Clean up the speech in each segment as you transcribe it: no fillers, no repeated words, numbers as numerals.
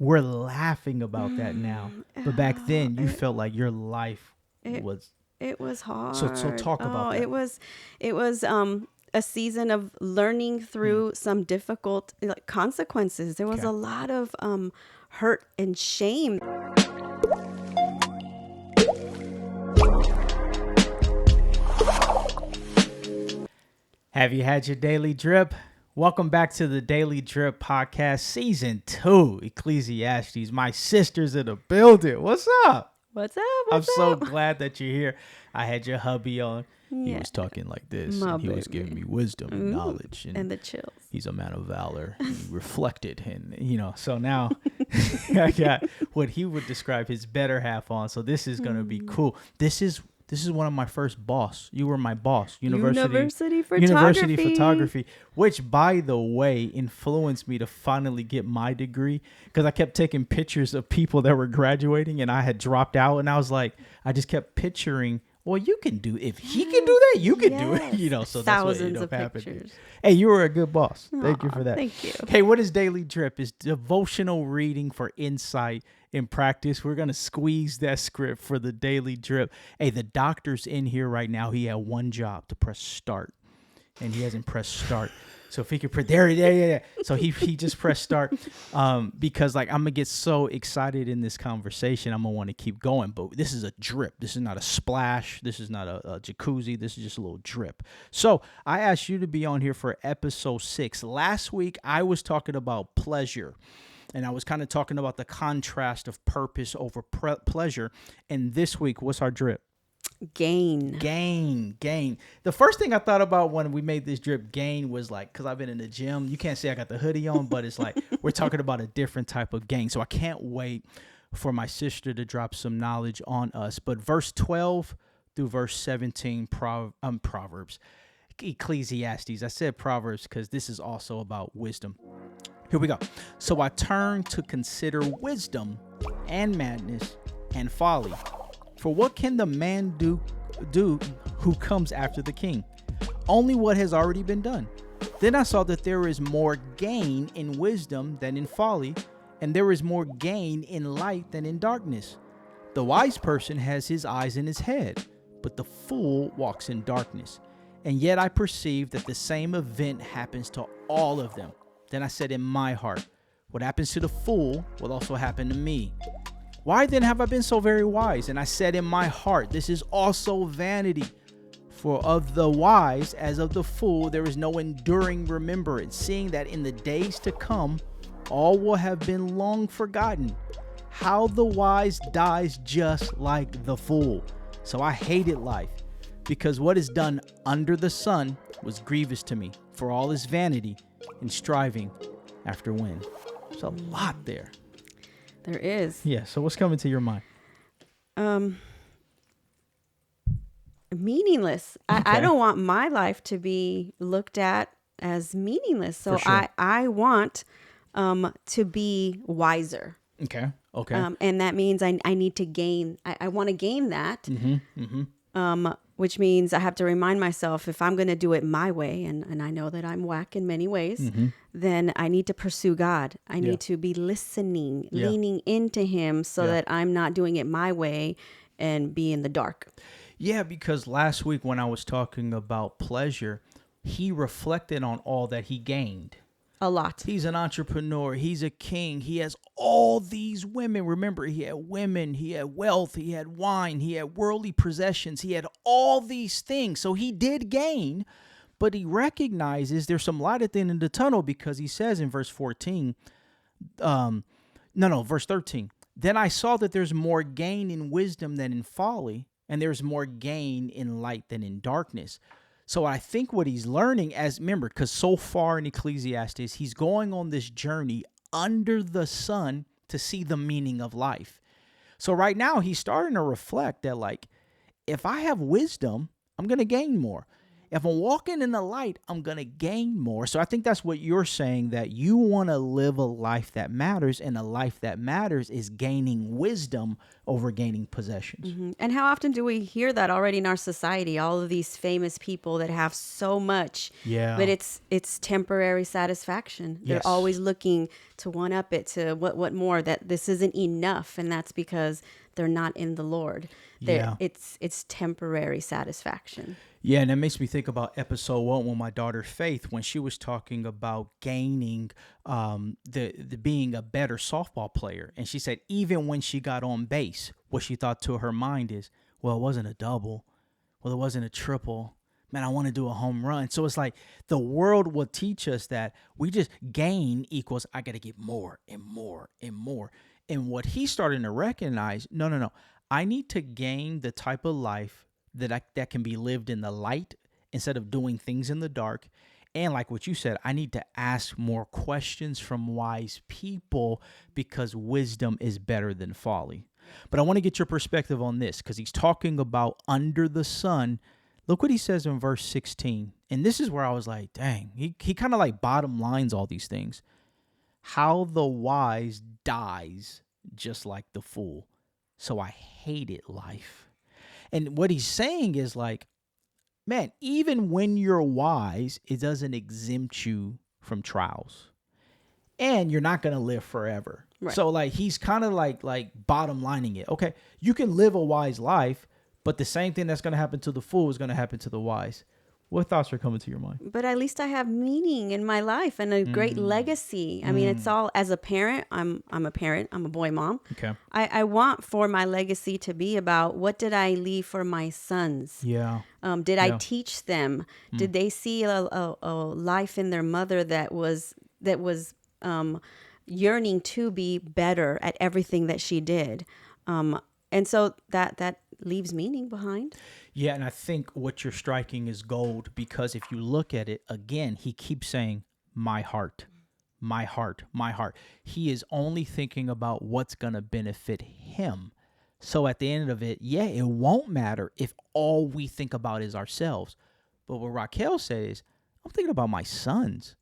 we're laughing about that now. But back then you felt like your life was. It was hard. So talk about that. It was a season of learning through some difficult consequences. There was a lot of hurt and shame. Have you had your daily drip? Welcome back to the Daily Drip Podcast, Season 2, Ecclesiastes. My sister's in the building. What's up? What's up? I'm so glad that you're here. I had your hubby on. Yeah. He was talking like this, and he was giving me wisdom and knowledge. And the chills. He's a man of valor. He reflected, and, so now I got what he would describe his better half on. So this is going to be cool. This is one of my first boss. You were my boss. University photography, which, by the way, influenced me to finally get my degree, because I kept taking pictures of people that were graduating and I had dropped out, and I was like, I just kept picturing, well, you can do, if he can do that, you can do it, so that's what ended up happening. Pictures. Hey, you were a good boss. Thank you for that. Thank you. Hey, what is Daily Drip? It's devotional reading for insight in practice. We're going to squeeze that script for the Daily Drip. Hey, the doctor's in here right now. He had one job, to press start, and he hasn't pressed start. So if he could press there. So he just pressed start because I'm going to get so excited in this conversation. I'm going to want to keep going. But this is a drip. This is not a splash. This is not a jacuzzi. This is just a little drip. So I asked you to be on here for episode 6. Last week, I was talking about pleasure. And I was kind of talking about the contrast of purpose over pleasure. And this week, what's our drip? Gain. The first thing I thought about when we made this drip, gain, was because I've been in the gym. You can't say I got the hoodie on, but it's we're talking about a different type of gain. So I can't wait for my sister to drop some knowledge on us. But verse 12 through verse 17, Proverbs, Ecclesiastes. I said Proverbs because this is also about wisdom. Here we go. So I turn to consider wisdom and madness and folly. For what can the man do who comes after the king? Only what has already been done. Then I saw that there is more gain in wisdom than in folly, and there is more gain in light than in darkness. The wise person has his eyes in his head, but the fool walks in darkness. And yet I perceive that the same event happens to all of them. Then I said in my heart, what happens to the fool will also happen to me. Why then have I been so very wise? And I said in my heart, this is also vanity. For of the wise as of the fool, there is no enduring remembrance, seeing that in the days to come, all will have been long forgotten. How the wise dies just like the fool. So I hated life, because what is done under the sun was grievous to me, for all is vanity and striving after wind. There's a lot there. There is. Yeah. So what's coming to your mind? Meaningless. Okay. I don't want my life to be looked at as meaningless. So sure. I want to be wiser. Okay. And that means I need to gain. I want to gain that. Which means I have to remind myself, if I'm going to do it my way, and I know that I'm whack in many ways, then I need to pursue God. I need to be listening, leaning into him so that I'm not doing it my way and be in the dark. Yeah, because last week when I was talking about pleasure, he reflected on all that he gained. A lot. He's an entrepreneur. He's a king. He has all these women. Remember, he had women, he had wealth, he had wine, he had worldly possessions. He had all these things. So he did gain, but he recognizes there's some light at the end of the tunnel, because he says in verse 14, verse 13, then I saw that there's more gain in wisdom than in folly, and there's more gain in light than in darkness. So I think what he's learning, remember, because so far in Ecclesiastes, he's going on this journey under the sun to see the meaning of life. So right now he's starting to reflect that, if I have wisdom, I'm going to gain more. If I'm walking in the light, I'm going to gain more. So I think that's what you're saying, that you want to live a life that matters, and a life that matters is gaining wisdom over gaining possessions. Mm-hmm. And how often do we hear that already in our society? All of these famous people that have so much, but it's temporary satisfaction. They're always looking to one up it, to what more, that this isn't enough, and that's because they're not in the Lord. It's temporary satisfaction. Yeah, and that makes me think about episode 1 with my daughter Faith, when she was talking about gaining the being a better softball player. And she said even when she got on base, what she thought to her mind is, well, it wasn't a double. Well, it wasn't a triple. Man, I want to do a home run. So it's like the world will teach us that we just gain equals I got to get more and more and more. And what he's starting to recognize, no. I need to gain the type of life that can be lived in the light instead of doing things in the dark. And like what you said, I need to ask more questions from wise people, because wisdom is better than folly. But I want to get your perspective on this, because he's talking about under the sun. Look what he says in verse 16. And this is where I was like, dang, he kind of like bottom lines all these things. How the wise dies just like the fool. So I hated life. And what he's saying is like, man, even when you're wise, it doesn't exempt you from trials. And you're not going to live forever. Right. So like he's kind of like bottom lining it. Okay, you can live a wise life, but the same thing that's going to happen to the fool is going to happen to the wise. What thoughts are coming to your mind? But at least I have meaning in my life and a great legacy. I mean, it's all, as a parent, I'm a parent. I'm a boy mom. Okay. I want for my legacy to be about, what did I leave for my sons? Yeah. Did I teach them? Did they see a life in their mother that was yearning to be better at everything that she did? And so that leaves meaning behind. Yeah, and I think what you're striking is gold, because if you look at it, again, he keeps saying, my heart, my heart, my heart. He is only thinking about what's going to benefit him. So at the end of it, yeah, it won't matter if all we think about is ourselves. But what Raquel says, I'm thinking about my sons.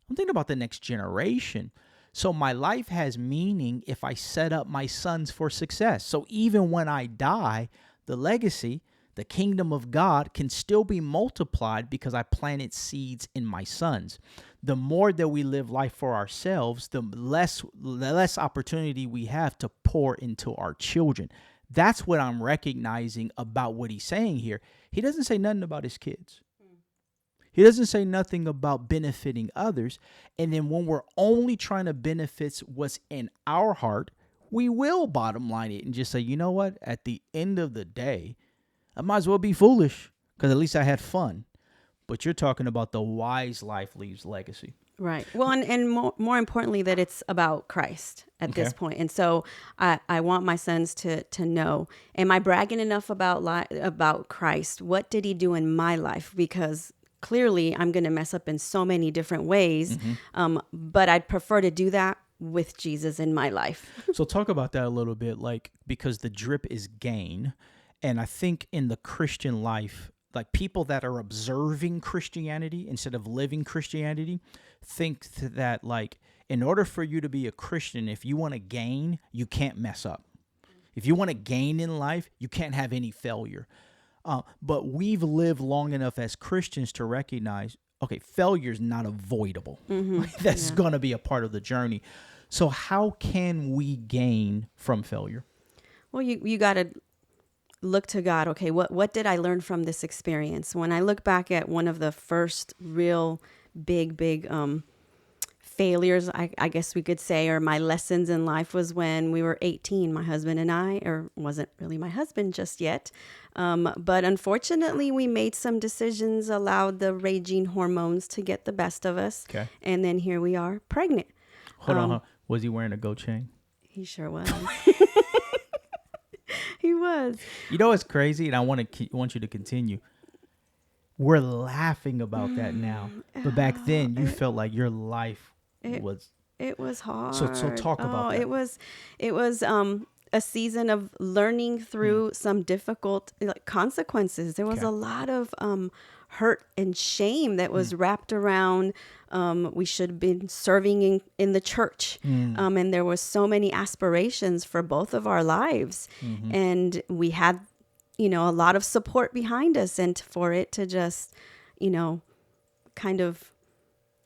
I'm thinking about the next generation. So my life has meaning if I set up my sons for success. So even when I die, the legacy, the kingdom of God, can still be multiplied because I planted seeds in my sons. The more that we live life for ourselves, the less opportunity we have to pour into our children. That's what I'm recognizing about what he's saying here. He doesn't say nothing about his kids. He doesn't say nothing about benefiting others. And then when we're only trying to benefit what's in our heart, we will bottom line it and just say, you know what? At the end of the day, I might as well be foolish, because at least I had fun. But you're talking about the wise life leaves legacy. Right. Well, and more importantly, that it's about Christ at this point. And so I want my sons to know, am I bragging enough about Christ? What did he do in my life? Because clearly I'm going to mess up in so many different ways. But I'd prefer to do that with Jesus in my life. So talk about that a little bit, because the drip is gain. And I think in the Christian life, people that are observing Christianity instead of living Christianity think that in order for you to be a Christian, if you want to gain, you can't mess up. If you want to gain in life, you can't have any failure. But we've lived long enough as Christians to recognize, okay, failure is not avoidable. That's going to be a part of the journey. So how can we gain from failure? Well, you got to look to God. Okay, what did I learn from this experience? When I look back at one of the first real big failures, I guess we could say, or my lessons in life, was when we were 18, my husband and I, or wasn't really my husband just yet. But unfortunately, we made some decisions, allowed the raging hormones to get the best of us. Okay. And then here we are, pregnant. Hold on. Was he wearing a gold chain? He sure was. He was. You know what's crazy? And I want you to continue. We're laughing about that now. But back then, you felt like your life was... It was hard. So talk about that. It was a season of learning through some difficult consequences. There was a lot of hurt and shame that was wrapped around. We should have been serving in the church. And there was so many aspirations for both of our lives. And we had, a lot of support behind us, and for it to just, kind of,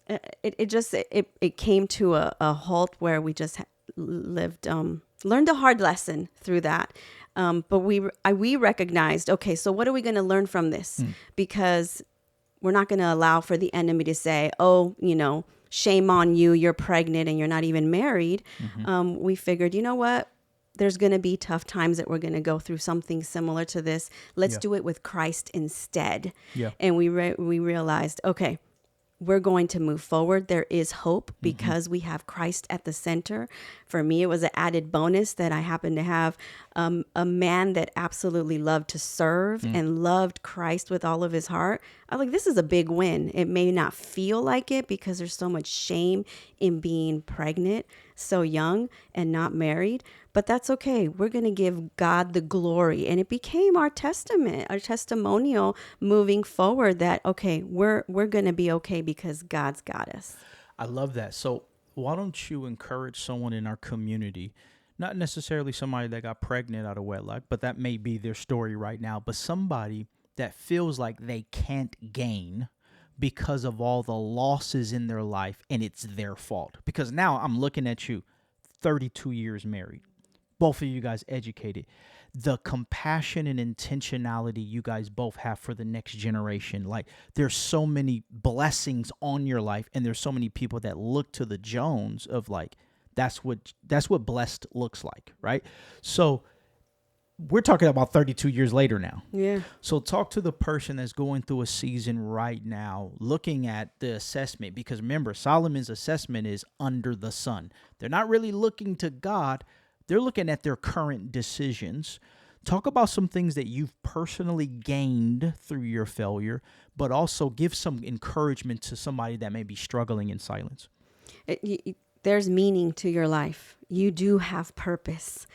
it came to a halt where we just learned a hard lesson through that. But we recognized, okay, so what are we going to learn from this? Because we're not going to allow for the enemy to say, oh, shame on you, you're pregnant and you're not even married. We figured, you know what? There's going to be tough times that we're going to go through something similar to this. Let's do it with Christ instead. And we realized, okay, we're going to move forward. There is hope because we have Christ at the center. For me, it was an added bonus that I happened to have a man that absolutely loved to serve and loved Christ with all of his heart. I'm like, this is a big win. It may not feel like it because there's so much shame in being pregnant so young and not married, but that's okay. We're going to give God the glory. And it became our testament, our testimonial moving forward that, okay, we're going to be okay because God's got us. I love that. So why don't you encourage someone in our community, not necessarily somebody that got pregnant out of wedlock, but that may be their story right now, but somebody that feels like they can't gain because of all the losses in their life and it's their fault. Because now I'm looking at you, 32 years married, both of you guys educated. The compassion and intentionality you guys both have for the next generation. Like, there's so many blessings on your life, and there's so many people that look to the Jones of like, that's what blessed looks like, right? So we're talking about 32 years later now. Yeah. So talk to the person that's going through a season right now, looking at the assessment, because remember, Solomon's assessment is under the sun. They're not really looking to God. They're looking at their current decisions. Talk about some things that you've personally gained through your failure, but also give some encouragement to somebody that may be struggling in silence. There's meaning to your life. You do have purpose.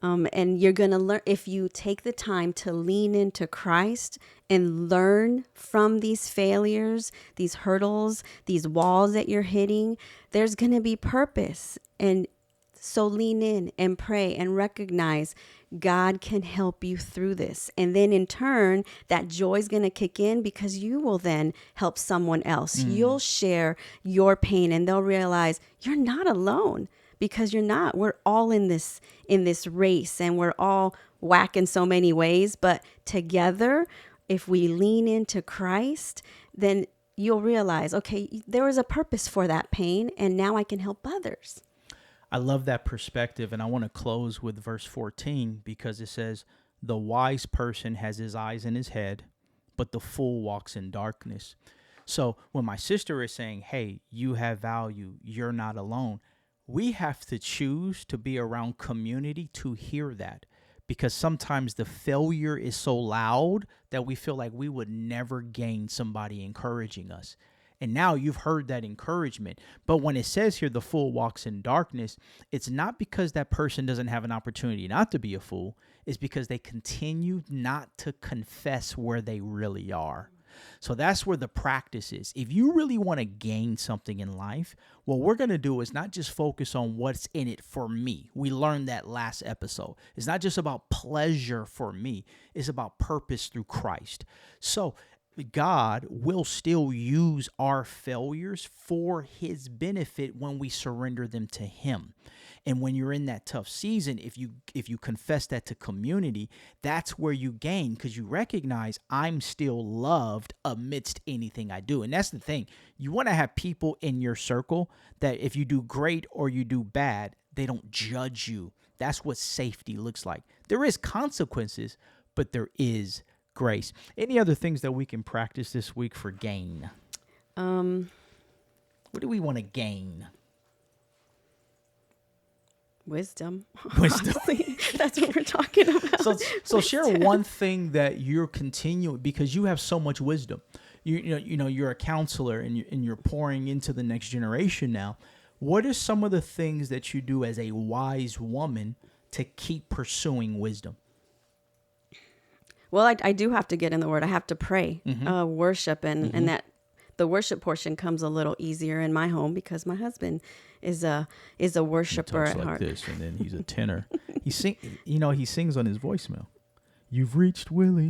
And you're going to learn, if you take the time to lean into Christ and learn from these failures, these hurdles, these walls that you're hitting, there's going to be purpose. And so lean in and pray and recognize God can help you through this. And then in turn, that joy is going to kick in because you will then help someone else. You'll share your pain and they'll realize you're not alone. Because you're not. We're all in this race, and we're all whack in so many ways. But together, if we lean into Christ, then you'll realize, okay, there was a purpose for that pain, and now I can help others. I love that perspective, and I want to close with verse 14 because it says, the wise person has his eyes in his head, but the fool walks in darkness. So when my sister is saying, hey, you have value, you're not alone, we have to choose to be around community to hear that, because sometimes the failure is so loud that we feel like we would never gain somebody encouraging us. And now you've heard that encouragement. But when it says here, the fool walks in darkness, it's not because that person doesn't have an opportunity not to be a fool. It's because they continue not to confess where they really are. So that's where the practice is. If you really want to gain something in life, what we're going to do is not just focus on what's in it for me. We learned that last episode. It's not just about pleasure for me. It's about purpose through Christ. So God will still use our failures for his benefit when we surrender them to him. And when you're in that tough season, if you confess that to community, that's where you gain, because you recognize I'm still loved amidst anything I do. And that's the thing. You want to have people in your circle that if you do great or you do bad, they don't judge you. That's what safety looks like. There is consequences, but there is grace. Any other things that we can practice this week for gain? What do we want to gain? Wisdom. Wisdom. Honestly, that's what we're talking about. So share one thing that you're continuing, because you have so much wisdom. You know you're a counselor and you're pouring into the next generation now. What are some of the things that you do as a wise woman to keep pursuing wisdom? Well, I do have to get in the Word. I have to pray, worship, and that the worship portion comes a little easier in my home because my husband is a worshiper at heart. This, and then he's a tenor. He sings on his voicemail. You've reached Willie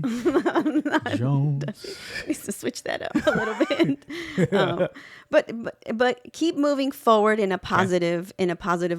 Jones. I used to switch that up a little bit. But keep moving forward in a positive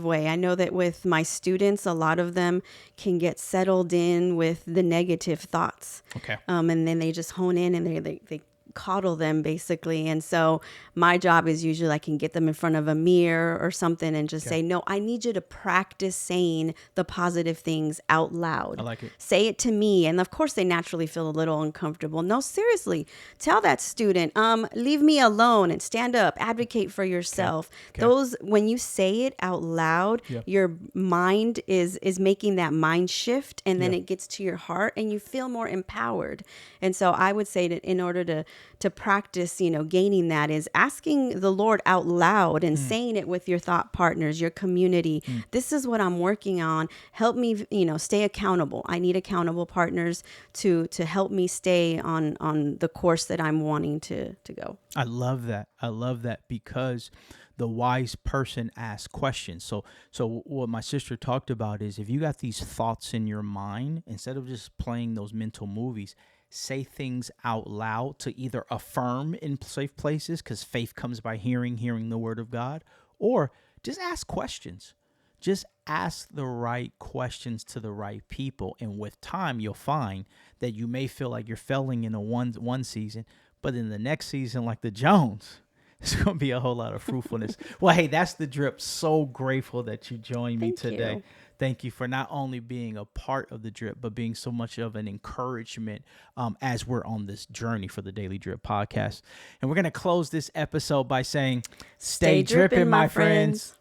way. I know that with my students, a lot of them can get settled in with the negative thoughts. Okay. And then they just hone in and they coddle them basically. And so my job is usually I can get them in front of a mirror or something and just say, no, I need you to practice saying the positive things out loud. I like it. Say it to me. And of course they naturally feel a little uncomfortable. No, seriously, tell that student, leave me alone and stand up, advocate for yourself. Those, when you say it out loud, your mind is making that mind shift, and then it gets to your heart and you feel more empowered. And so I would say that in order to practice, gaining that is asking the Lord out loud and saying it with your thought partners, your community. This is what I'm working on. Help me, stay accountable. I need accountable partners to help me stay on the course that I'm wanting to go. I love that because the wise person asks questions. So what my sister talked about is if you got these thoughts in your mind, instead of just playing those mental movies, say things out loud to either affirm in safe places, because faith comes by hearing the word of God, or just ask questions. Just ask the right questions to the right people. And with time, you'll find that you may feel like you're failing in a one season, but in the next season, like the Jones, it's going to be a whole lot of fruitfulness. Well, hey, that's the drip. So grateful that you joined me today. Thank you for not only being a part of the drip, but being so much of an encouragement as we're on this journey for the Daily Drip podcast. And we're going to close this episode by saying, stay dripping, my friends.